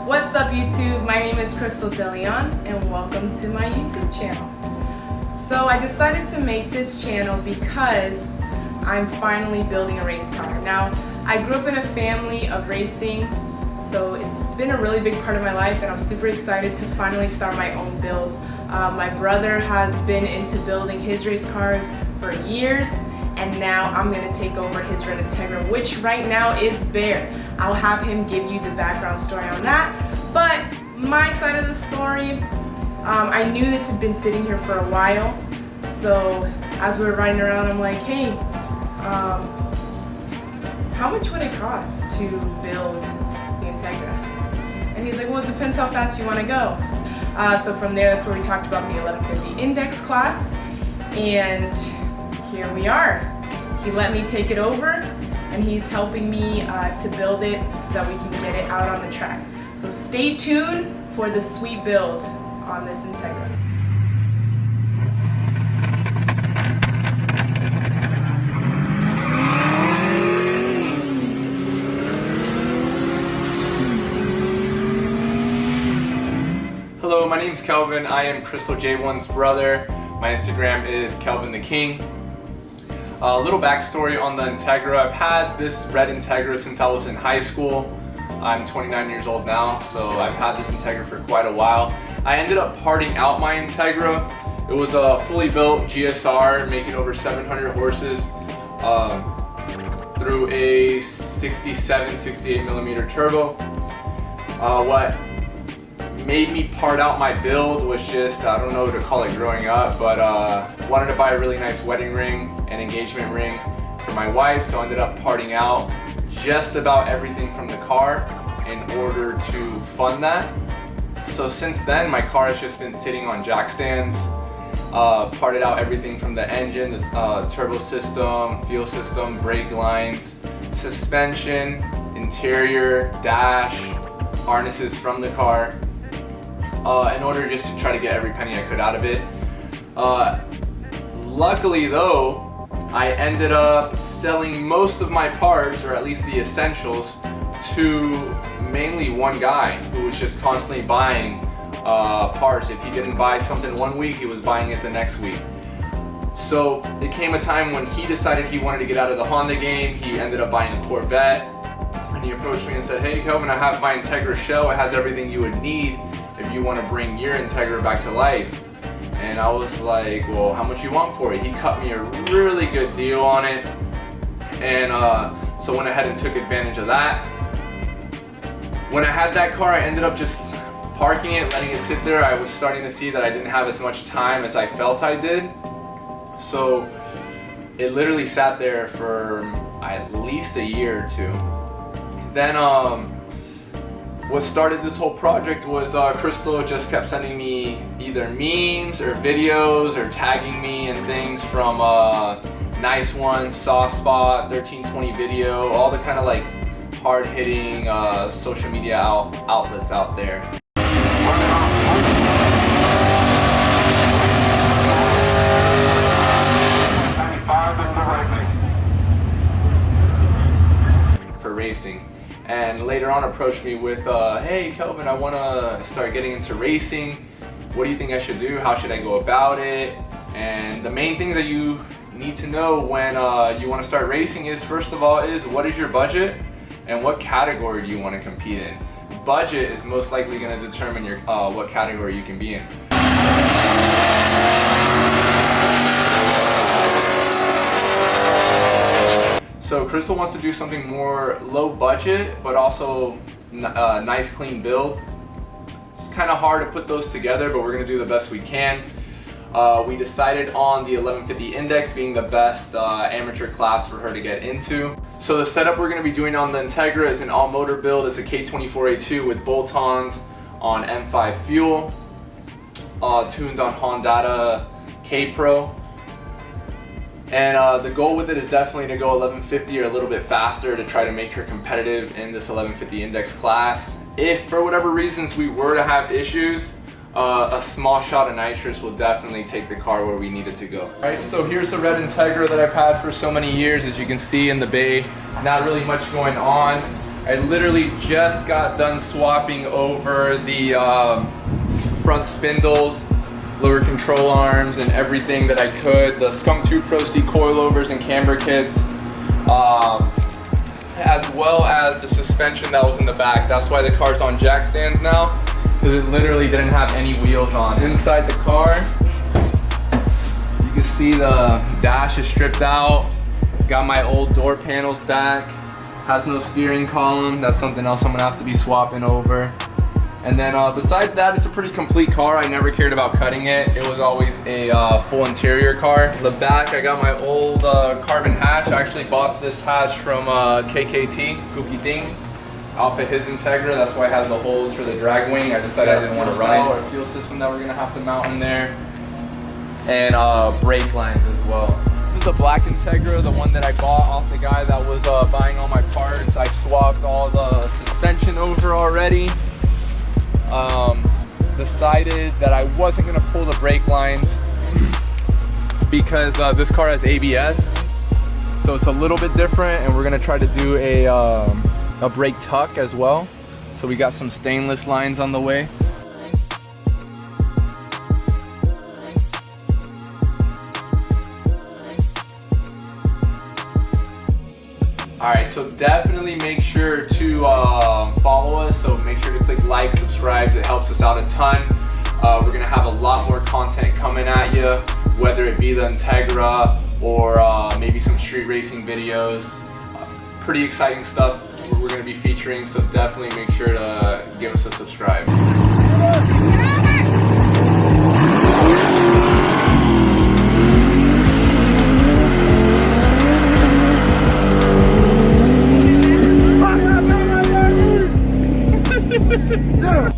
What's up YouTube? My name is Crystal DeLeon and welcome to my YouTube channel. So I decided to make this channel because I'm finally building a race car. Now, I grew up in a family of racing, so it's been a really big part of my life and I'm super excited to finally start my own build. My brother has been into building his race cars for years, and now I'm going to take over his Red Integra, which right now is bare. I'll have him give you the background story on that. But my side of the story, I knew this had been sitting here for a while. So as we were riding around, I'm like, hey, how much would it cost to build the Integra? And he's like, well, it depends how fast you want to go. So from there, that's where we talked about the 1150 Index class. And here we are. He let me take it over and he's helping me to build it so that we can get it out on the track. So stay tuned for the sweet build on this Integra. Hello, my name's Kelvin. I am Crystal J1's brother. My Instagram is Kelvin the King. A little backstory on the Integra. I've had this red Integra since I was in high school. I'm 29 years old now, so I've had this Integra for quite a while. I ended up parting out my Integra. It was a fully built GSR, making over 700 horses through a 67, 68 millimeter turbo. What made me part out my build was just, I don't know what to call it growing up, but wanted to buy a really nice wedding ring and engagement ring for my wife, so I ended up parting out just about everything from the car in order to fund that. So since then, my car has just been sitting on jack stands, parted out everything from the engine, the turbo system, fuel system, brake lines, suspension, interior, dash, harnesses from the car, in order just to try to get every penny I could out of it. Luckily though, I ended up selling most of my parts, or at least the essentials, to mainly one guy who was just constantly buying parts. If he didn't buy something one week, he was buying it the next week. So it came a time when he decided he wanted to get out of the Honda game. He ended up buying a Corvette, and he approached me and said, hey Kelvin, I have my Integra shell. It has everything you would need if you want to bring your Integra back to life. And I was like, well, how much you want for it? He cut me a really good deal on it, and so went ahead and took advantage of that. When I had that car, I ended up just parking it, letting it sit there. I was starting to see that I didn't have as much time as I felt I did, so it literally sat there for at least a year or two. Then what started this whole project was Crystal just kept sending me either memes or videos or tagging me and things from Nice One, Soft Spot, 1320 Video, all the kind of like hard-hitting social media outlets out there. For racing. And later on approached me with, hey Kelvin, I want to start getting into racing. What do you think I should do? How should I go about it? And the main thing that you need to know when you want to start racing is, first of all, is what is your budget and what category do you want to compete in? Budget is most likely going to determine your what category you can be in. So Crystal wants to do something more low budget, but also nice clean build. It's kind of hard to put those together, but we're going to do the best we can. We decided on the 1150 Index being the best amateur class for her to get into. So the setup we're going to be doing on the Integra is an all-motor build. It's a K24A2 with bolt-ons on M5 fuel, tuned on Honda K-Pro. And the goal with it is definitely to go 1150 or a little bit faster to try to make her competitive in this 1150 Index class. If for whatever reasons we were to have issues, a small shot of nitrous will definitely take the car where we need it to go. Alright, so here's the red Integra that I've had for so many years. As you can see in the bay, not really much going on. I literally just got done swapping over the front spindles, lower control arms, and everything that I could. The Skunk 2 Pro C coilovers and camber kits, as well as the suspension that was in the back. That's why the car's on jack stands now, because it literally didn't have any wheels on. Inside the car, you can see the dash is stripped out. Got my old door panels back. Has no steering column. That's something else I'm gonna have to be swapping over. And then besides that, it's a pretty complete car. I never cared about cutting it. It was always a full interior car. The back, I got my old carbon hatch. I actually bought this hatch from KKT, Kooky Ting, off of his Integra. That's why it has the holes for the drag wing. I decided I didn't want to run it. Or fuel system that we're gonna have to mount in there. And brake lines as well. This is a black Integra, the one that I bought off the guy that was buying all my parts. I swapped all the suspension over already. Decided that I wasn't gonna pull the brake lines because this car has ABS, so it's a little bit different, and we're gonna try to do a brake tuck as well. So we got some stainless lines on the way. Alright, so definitely make sure to follow us. So make sure to click like, subscribe. It helps us out a ton. We're going to have a lot more content coming at you, whether it be the Integra or maybe some street racing videos. Pretty exciting stuff we're going to be featuring, so definitely make sure to give us a subscribe. Yeah.